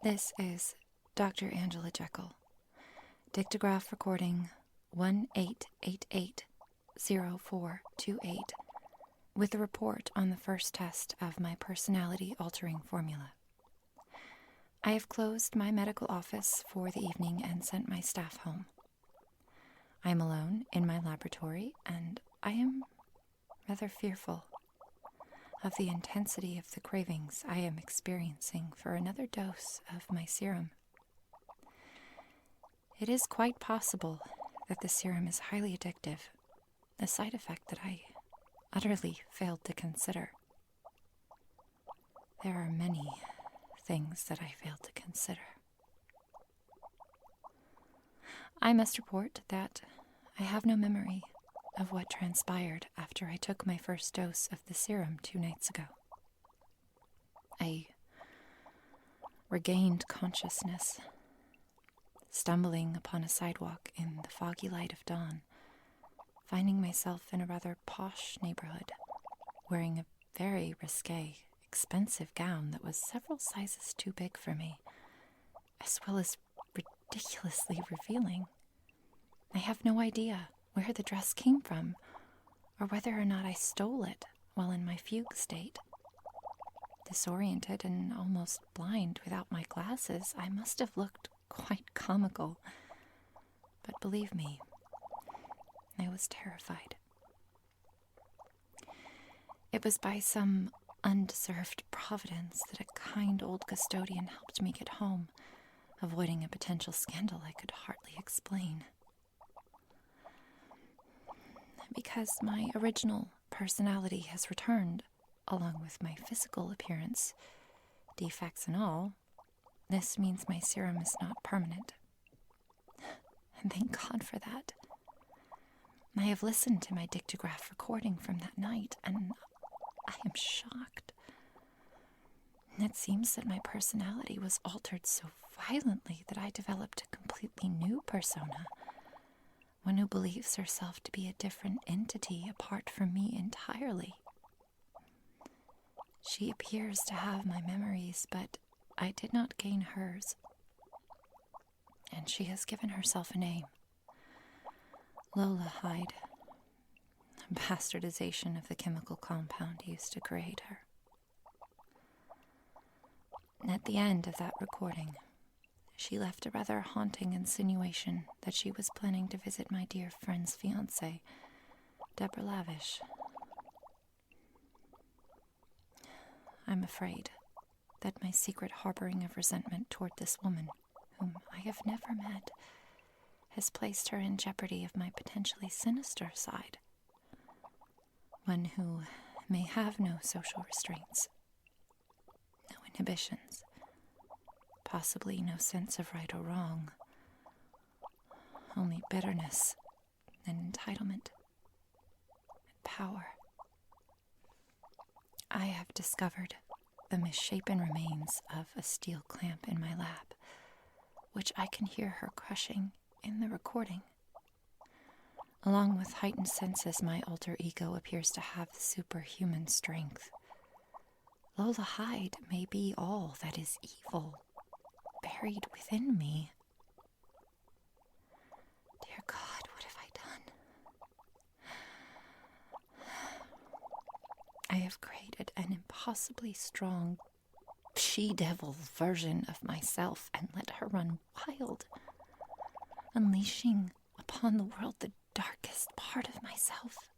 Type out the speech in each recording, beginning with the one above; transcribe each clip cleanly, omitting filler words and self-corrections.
This is Dr. Angela Jekyll, dictograph recording 18880428, with a report on the first test of my personality-altering formula. I have closed my medical office for the evening and sent my staff home. I am alone in my laboratory, and I am rather fearful of the intensity of the cravings I am experiencing for another dose of my serum. It is quite possible that the serum is highly addictive, a side effect that I utterly failed to consider. There are many things that I failed to consider. I must report that I have no memory of what transpired after I took my first dose of the serum 2 nights ago. I regained consciousness, stumbling upon a sidewalk in the foggy light of dawn, finding myself in a rather posh neighborhood, wearing a very risque, expensive gown that was several sizes too big for me, as well as ridiculously revealing. I have no idea where the dress came from, or whether or not I stole it while in my fugue state. Disoriented and almost blind without my glasses, I must have looked quite comical. But believe me, I was terrified. It was by some undeserved providence that a kind old custodian helped me get home, avoiding a potential scandal I could hardly explain. Because my original personality has returned, along with my physical appearance, defects and all, this means my serum is not permanent. And thank God for that. I have listened to my dictograph recording from that night, and I am shocked. It seems that my personality was altered so violently that I developed a completely new persona, one who believes herself to be a different entity apart from me entirely. She appears to have my memories, but I did not gain hers. And she has given herself a name. Lola Hyde, a bastardization of the chemical compound used to create her. At the end of that recording, she left a rather haunting insinuation that she was planning to visit my dear friend's fiancée, Deborah Lavish. I'm afraid that my secret harboring of resentment toward this woman, whom I have never met, has placed her in jeopardy of my potentially sinister side. One who may have no social restraints, no inhibitions, possibly no sense of right or wrong, only bitterness and entitlement and power. I have discovered the misshapen remains of a steel clamp in my lap, which I can hear her crushing in the recording. Along with heightened senses, my alter ego appears to have superhuman strength. Lola Hyde may be all that is evil buried within me. Dear God, what have I done? I have created an impossibly strong she-devil version of myself and let her run wild, unleashing upon the world the darkest part of myself.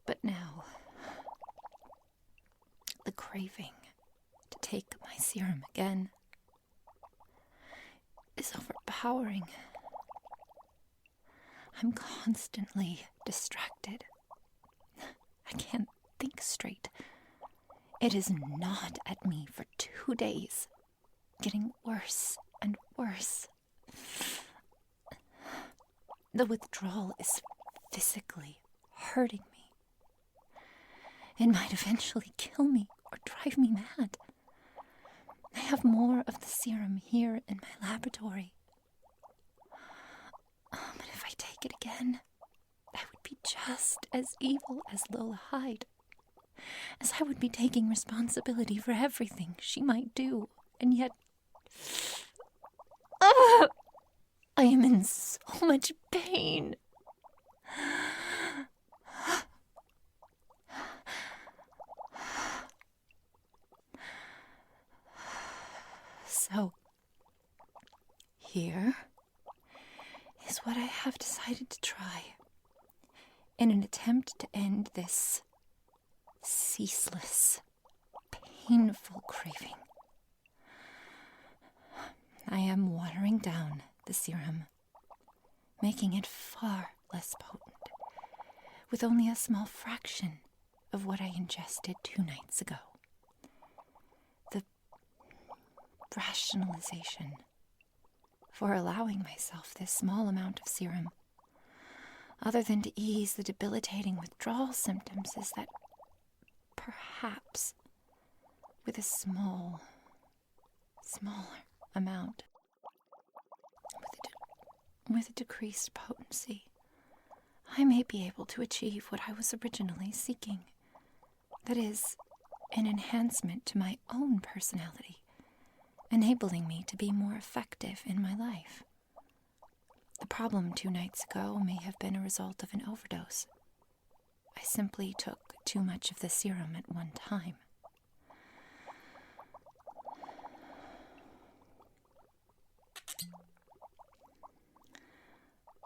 But now, the craving to take my serum again is overpowering. I'm constantly distracted. I can't think straight. It is gnawed at me for 2 days, getting worse and worse. The withdrawal is physically hurting me. It might eventually kill me or drive me mad. I have more of the serum here in my laboratory. But if I take it again, I would be just as evil as Lola Hyde. as I would be taking responsibility for everything she might do, and yet... I am in so much pain. So, here is what I have decided to try in an attempt to end this ceaseless, painful craving. I am watering down the serum, making it far less potent, with only a small fraction of what I ingested 2 nights ago. The rationalization for allowing myself this small amount of serum, other than to ease the debilitating withdrawal symptoms, is that perhaps with a smaller amount, with a decreased potency, I may be able to achieve what I was originally seeking. That is, an enhancement to my own personality, enabling me to be more effective in my life. The problem 2 nights ago may have been a result of an overdose. I simply took too much of the serum at one time.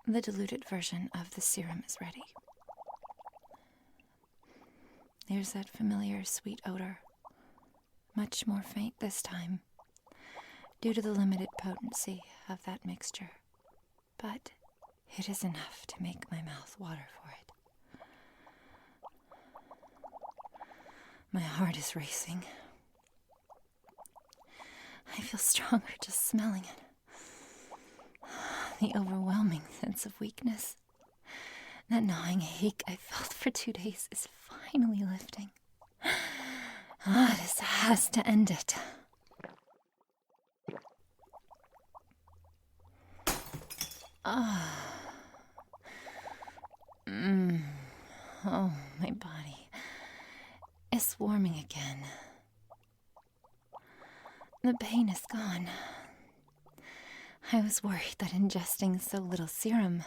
The diluted version of the serum is ready. There's that familiar sweet odor, much more faint this time, due to the limited potency of that mixture. But it is enough to make my mouth water for it. My heart is racing. I feel stronger just smelling it. The overwhelming sense of weakness, that gnawing ache I felt for 2 days, is finally lifting. This has to end it. Oh, my body is warming again. The pain is gone. I was worried that ingesting so little serum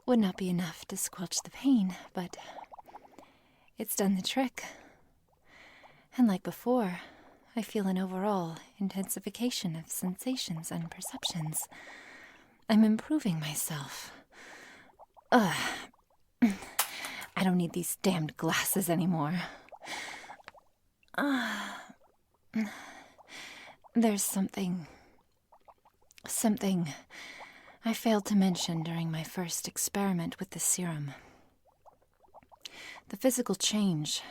would not be enough to squelch the pain, but it's done the trick. And like before, I feel an overall intensification of sensations and perceptions. I'm improving myself. I don't need these damned glasses anymore. There's something I failed to mention during my first experiment with the serum. The physical change,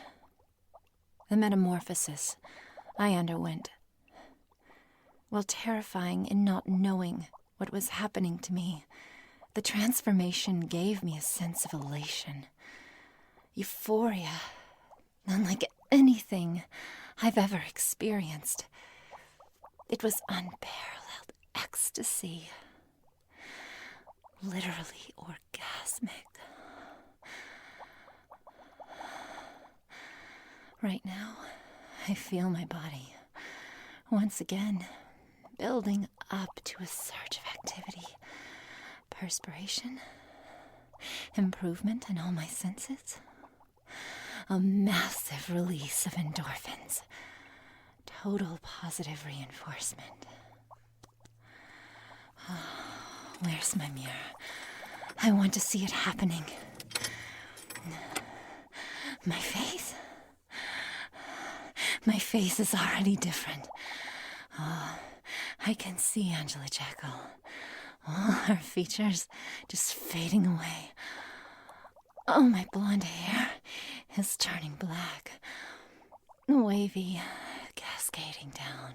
the metamorphosis I underwent. While terrifying in not knowing what was happening to me, the transformation gave me a sense of elation, euphoria, unlike anything I've ever experienced. It was unparalleled ecstasy, literally orgasmic. Right now, I feel my body, once again, building up to a surge of activity, perspiration, improvement in all my senses, a massive release of endorphins, total positive reinforcement. Where's my mirror? I want to see it happening. My face? My face is already different. I can see Angela Jekyll. All her features just fading away. Oh, my blonde hair is turning black. Wavy, cascading down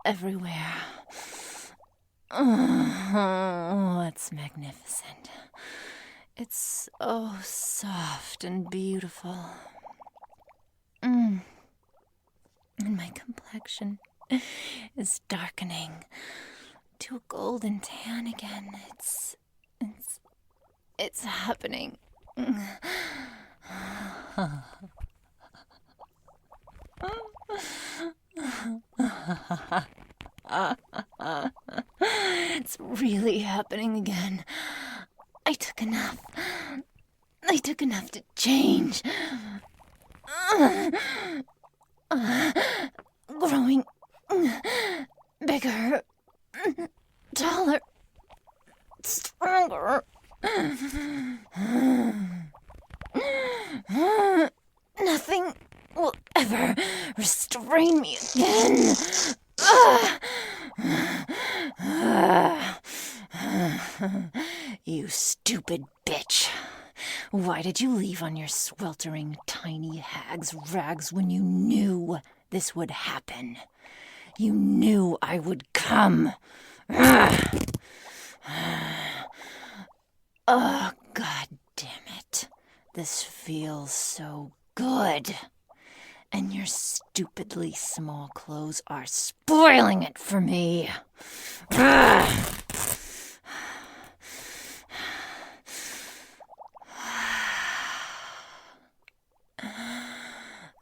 everywhere. Oh, it's magnificent. It's so soft and beautiful. And my complexion is darkening to a golden tan again. It's happening. It's really happening again. I took enough. I took enough to change. Growing bigger, taller, stronger. Nothing will ever restrain me again. You stupid bitch. Why did you leave on your sweltering tiny hag's rags when you knew this would happen? You knew I would come. Oh, God damn it. This feels so good. And your stupidly small clothes are spoiling it for me.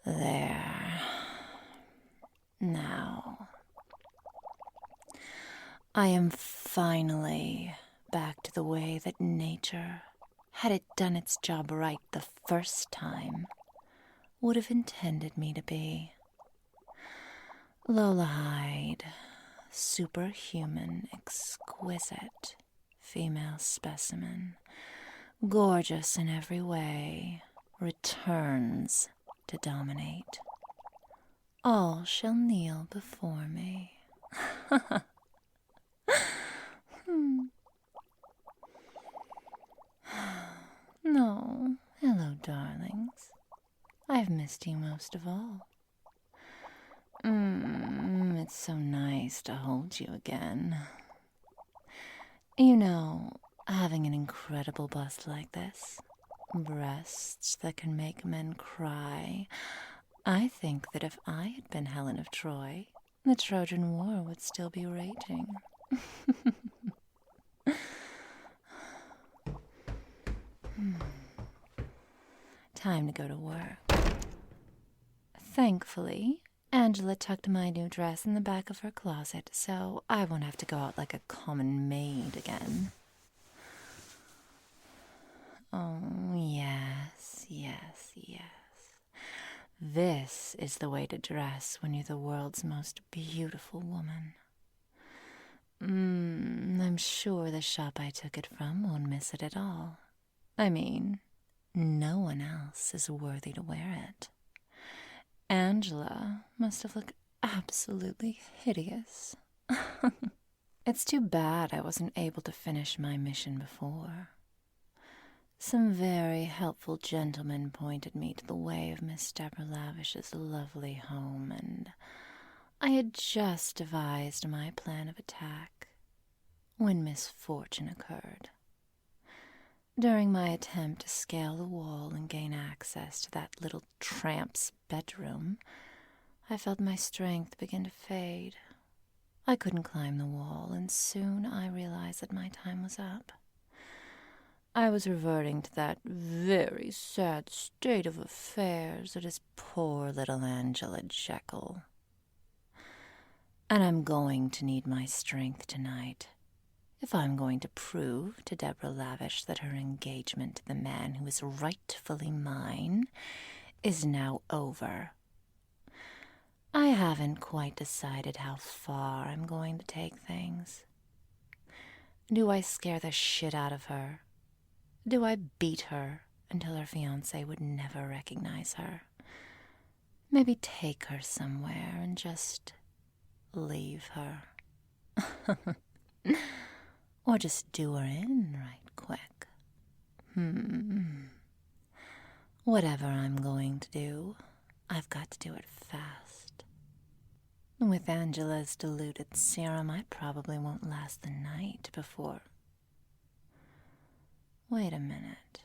There. Now, I am finally back to the way that nature, had it done its job right the first time, would have intended me to be. Lola Hyde, superhuman, exquisite, female specimen, gorgeous in every way, returns to dominate. All shall kneel before me. No, hello, darlings. I've missed you most of all. It's so nice to hold you again. You know, having an incredible bust like this, breasts that can make men cry, I think that if I had been Helen of Troy, the Trojan War would still be raging. Time to go to work. Thankfully, Angela tucked my new dress in the back of her closet, so I won't have to go out like a common maid again. Oh, yes, yes, yes. This is the way to dress when you're the world's most beautiful woman. I'm sure the shop I took it from won't miss it at all. I mean, no one else is worthy to wear it. Angela must have looked absolutely hideous. It's too bad I wasn't able to finish my mission before. Some very helpful gentlemen pointed me to the way of Miss Deborah Lavish's lovely home, and I had just devised my plan of attack when misfortune occurred. During my attempt to scale the wall and gain access to that little tramp's bedroom, I felt my strength begin to fade. I couldn't climb the wall, and soon I realized that my time was up. I was reverting to that very sad state of affairs that is poor little Angela Jekyll. And I'm going to need my strength tonight, if I'm going to prove to Deborah Lavish that her engagement to the man who is rightfully mine is now over. I haven't quite decided how far I'm going to take things. Do I scare the shit out of her? Do I beat her until her fiancé would never recognize her? Maybe take her somewhere and just leave her. Or just do her in right quick. Whatever I'm going to do, I've got to do it fast. With Angela's diluted serum, I probably won't last the night before... Wait a minute.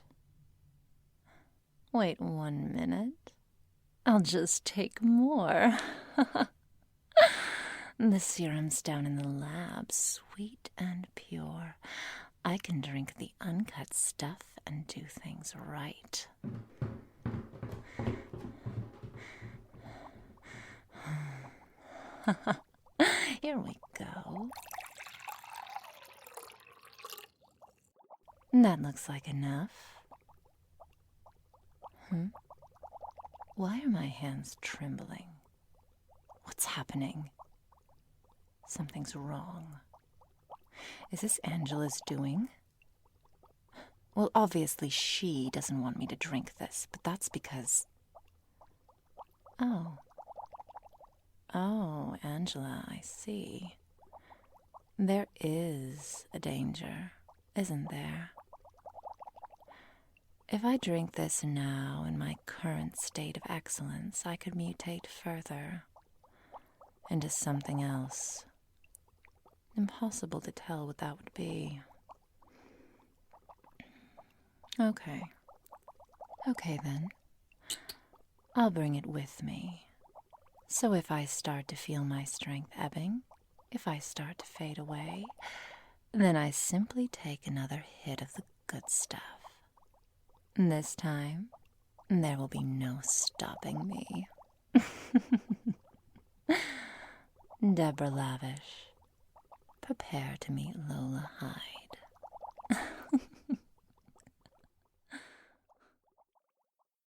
Wait 1 minute. I'll just take more. The serum's down in the lab, sweet and pure. I can drink the uncut stuff and do things right. That looks like enough. Why are my hands trembling? What's happening? Something's wrong. Is this Angela's doing? Well, obviously she doesn't want me to drink this, but that's because... Oh, Angela, I see. There is a danger, isn't there? If I drink this now in my current state of excellence, I could mutate further into something else. Impossible to tell what that would be. Okay then. I'll bring it with me. So if I start to feel my strength ebbing, if I start to fade away, then I simply take another hit of the good stuff. This time, there will be no stopping me. Deborah Lavish, prepare to meet Lola Hyde.